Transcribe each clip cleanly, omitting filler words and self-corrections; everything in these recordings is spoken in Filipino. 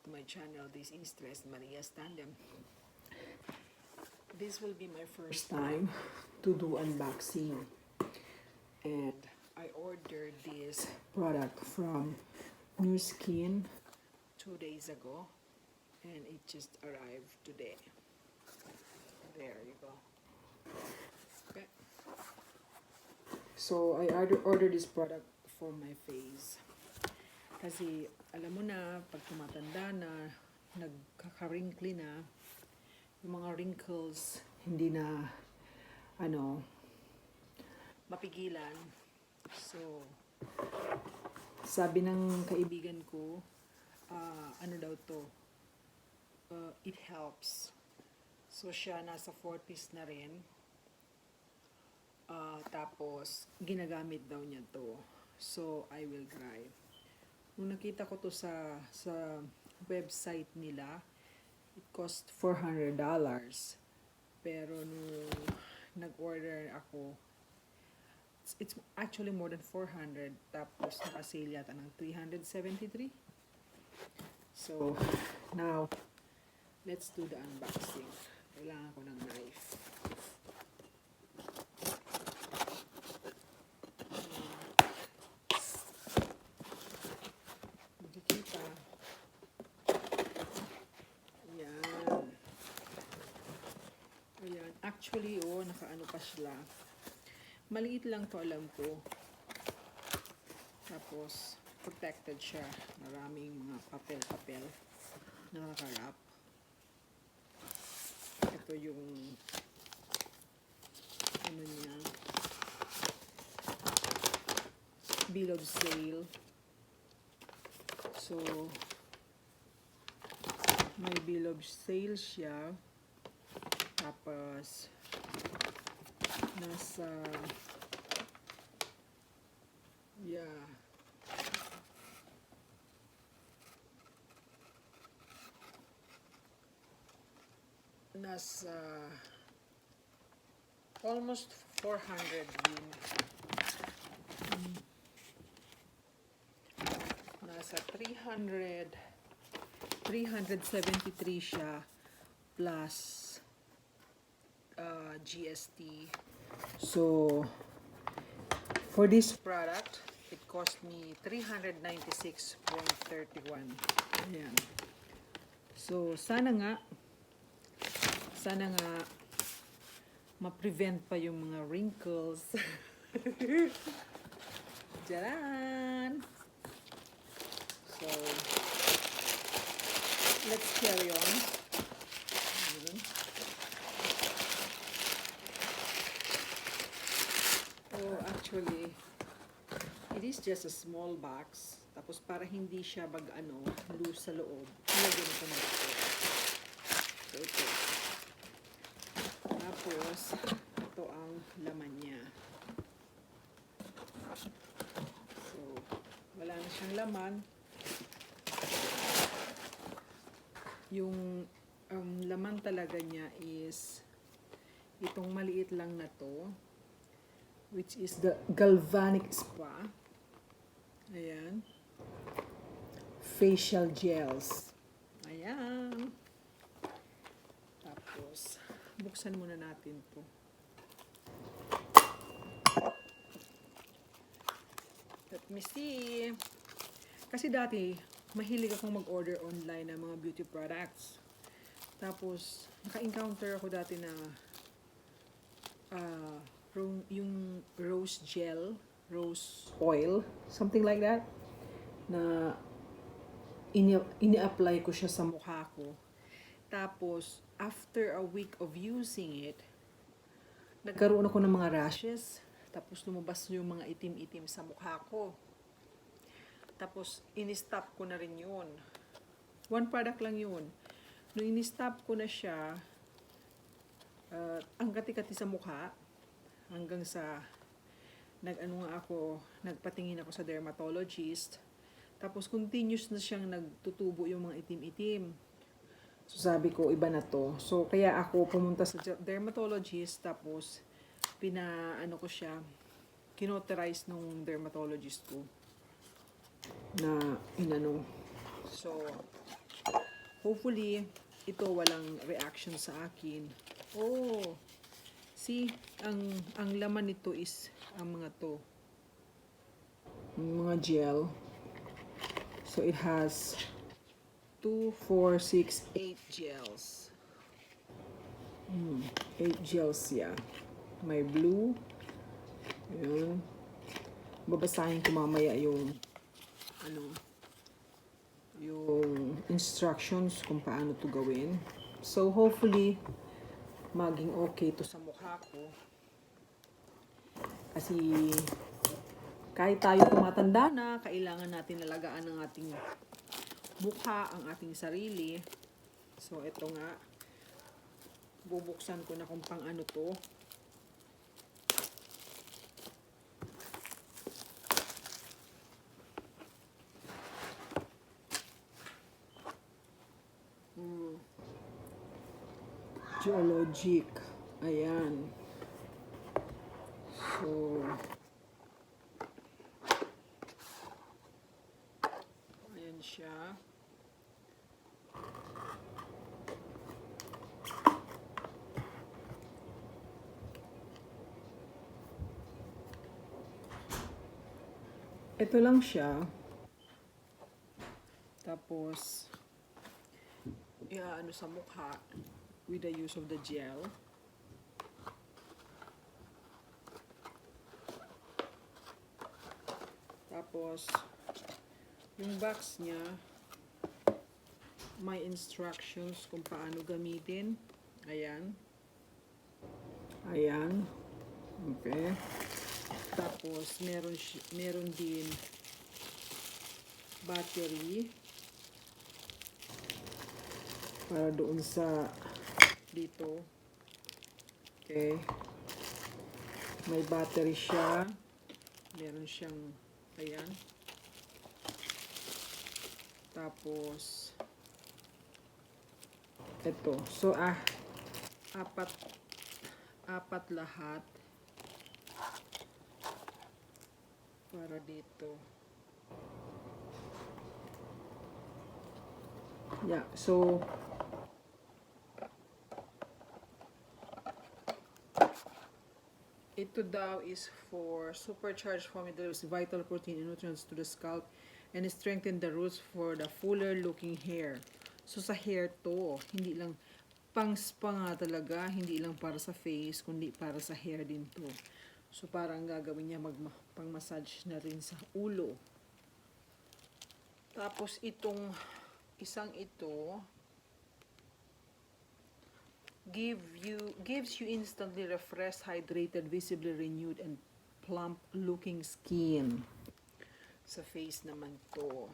to my channel. This is Tres Maria's Tandem. This will be my first time to do unboxing, and I ordered this product from New Skin 2 days ago, and it just arrived today. There you go. Okay. So I ordered this product for my face. Kasi alam mo na, pag tumatanda na, nagkaka-wrinkly na, yung mga wrinkles hindi na mapigilan. So sabi ng kaibigan ko, it helps. So siya nasa 40s na rin. Tapos ginagamit daw niya to. So I will try. Nung nakita ko to sa website nila, it cost $400. Pero nung nag-order ako, it's actually more than 400. Tapos naka-sale yata ng 373. So now, let's do the unboxing. Kailangan ko ng knife. Makikita. Ayan. Actually, nakaano pa sila. Maliit lang to, alam ko. Tapos, protected siya. Maraming mga papel-papel na nakarap. Ito yung niya. Bill of sale. So, may bill of sale siya. Tapos, nasa, nasa almost 400 din. Nasa 373 siya plus GST. So for this product, it cost me 396.31. Ayan. So sana nga ma-prevent pa yung mga wrinkles. Jaran! So let's carry on. Actually, it is just a small box. Tapos para hindi siya loose sa loob, ilagyan ko na ito. So ito. Tapos, ito ang laman niya. So, wala na siyang laman. Yung laman talaga niya is itong maliit lang na to, which is the Galvanic spa. Ayan. Facial gels. Ayan. Tapos, buksan muna natin to. Let me see. Kasi dati, mahilig akong mag-order online ng mga beauty products. Tapos, naka-encounter ako dati na yung rose gel, rose oil, something like that, na ini-apply ko siya sa mukha ko. Tapos, after a week of using it, nagkaroon ako ng mga rashes. Tapos, lumabas yung mga itim-itim sa mukha ko. Tapos, in-stop ko na rin yun. One product lang yun. Nung in-stop ko na siya, ang kati-kati sa mukha, hanggang sa nagpatingin ako sa dermatologist. Tapos continuous na siyang nagtutubo yung mga itim-itim. So sabi ko, iba na to. So kaya ako pumunta sa dermatologist, tapos kinoterize nung dermatologist ko na So Hopefully, ito walang reaction sa akin. Oh, see, ang laman nito is ang mga to. Mga gel. So it has 2, 4, 6, 8 gels. 8 gels, yeah. May blue. Ayan. Babasahin ko mamaya yung yung instructions kung paano to gawin. So hopefully maging okay to sa mukha ko. Kasi kahit tayo tumatanda na, kailangan natin alagaan ng ating mukha, ang ating sarili. So ito nga, bubuksan ko na kung pang ano to. Geologic. Ayan. So, ayan siya. Ito lang siya. Tapos, ano sa mukha with the use of the gel. Tapos, yung box niya, may instructions kung paano gamitin. Ayan. Ayan. Okay. Tapos, meron din battery para doon sa dito. Okay. May battery siya. Meron siyang ayan. Tapos ito. So apat lahat para dito. Yeah, so ito daw is for supercharged foam. It delivers vital protein and nutrients to the scalp and strengthen the roots for the fuller looking hair. So sa hair to, hindi lang pang spa nga talaga, hindi lang para sa face, kundi para sa hair din to. So parang gagawin niya pang massage na rin sa ulo. Tapos itong isang ito, gives you instantly refreshed, hydrated, visibly renewed, and plump looking skin. Sa face naman to.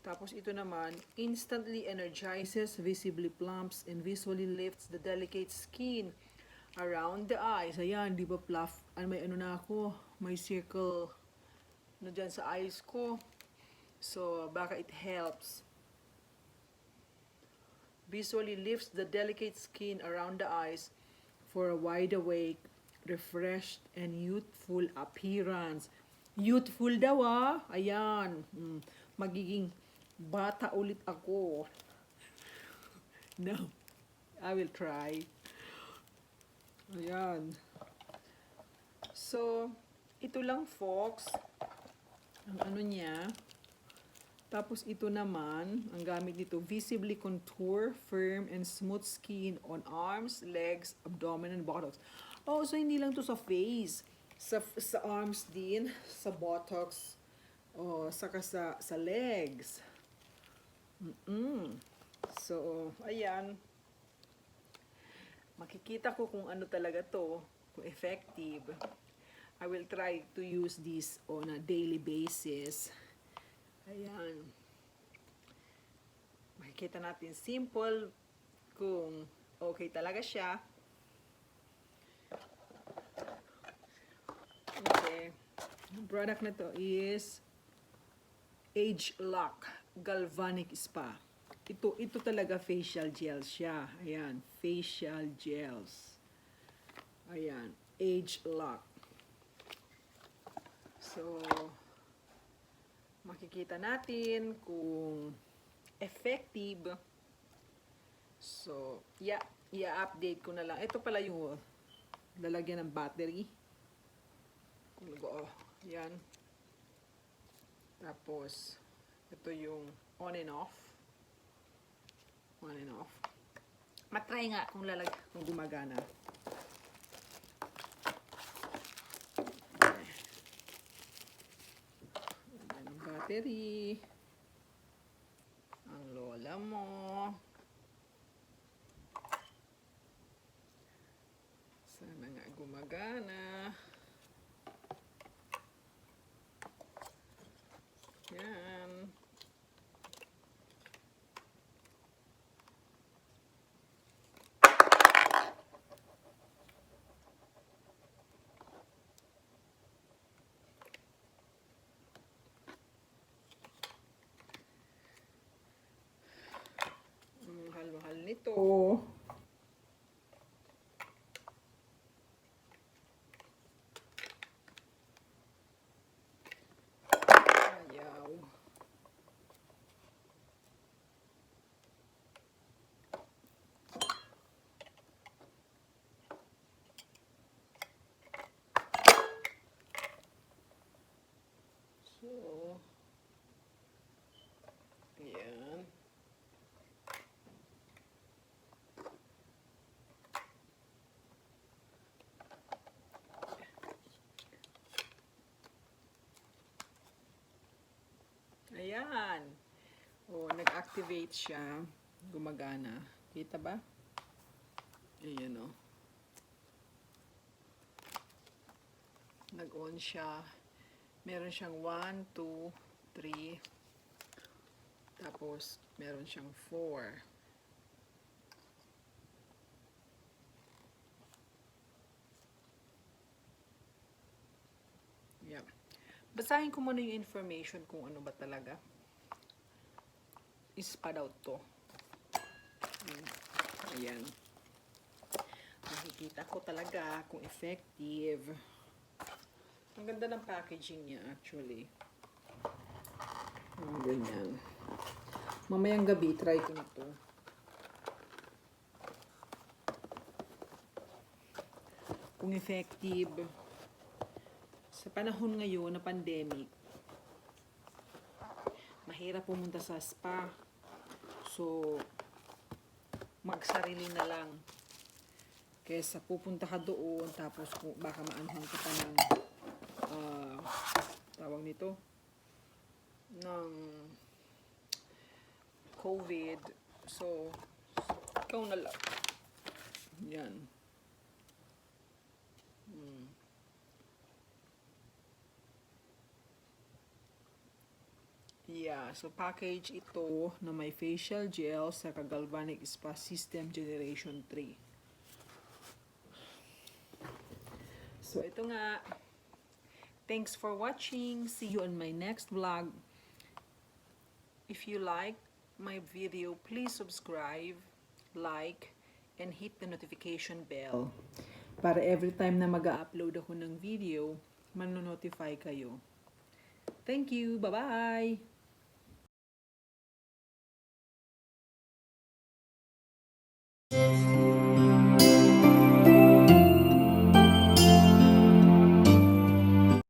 Tapos ito naman, instantly energizes, visibly plumps, and visually lifts the delicate skin around the eyes. Ayan, di ba fluff? May ano na ako, may circle na dyan sa eyes ko. So, baka it helps. Visually lifts the delicate skin around the eyes for a wide awake, refreshed, and youthful appearance. Youthful daw Ayan. Magiging bata ulit ako. No. I will try. Ayan. So, ito lang folks. Ang ano niya. Tapos ito naman, ang gamit nito, visibly contour, firm, and smooth skin on arms, legs, abdomen, and buttocks. Oh, so hindi lang to sa face. Sa arms din, sa buttocks, saka sa legs. So, ayan. Makikita ko kung ano talaga to, kung effective. I will try to use this on a daily basis. Ayan. Makikita natin simple kung okay talaga siya. Okay. Ang product na to is Age Lock Galvanic Spa. Ito talaga facial gels siya. Ayan, facial gels. Ayan, Age Lock. So, makikita natin kung effective. So, yeah, i-update ko na lang. Ito pala yung lalagyan ng battery. Yan. Tapos, ito yung on and off. On and off. Matry nga kung gumagana. Yan ang battery. Ang lola mo. Sana nga gumagana. Yan. Mahal-mahal nito. Ayaw. So, ayan. Ayan. Oh, nag-activate siya. Gumagana. Kita ba? Ayan o. Nag-on siya. Meron siyang 1, 2, 3. Tapos, meron siyang 4. Yep. Basahin ko muna yung information kung ano ba talaga. Ispa daw to. Ayan. Nakikita ko talaga kung effective. Ang ganda ng packaging niya actually. Ganyan. Mamayang gabi, try ko na to. Kung effective. Sa panahon ngayon na pandemic, mahirap pumunta sa spa. So, magsarili na lang. Kesa pupunta ka doon, tapos baka maanhan ka pa ng tawag nito ng COVID. So ikaw na lang. Yan. Yeah, so package ito na may facial gel sa Galvanic Spa System Generation 3. So ito nga. Thanks for watching. See you on my next vlog. If you like my video, please subscribe, like, and hit the notification bell. Para every time na mag-upload ako ng video, mano-notify kayo. Thank you. Bye-bye!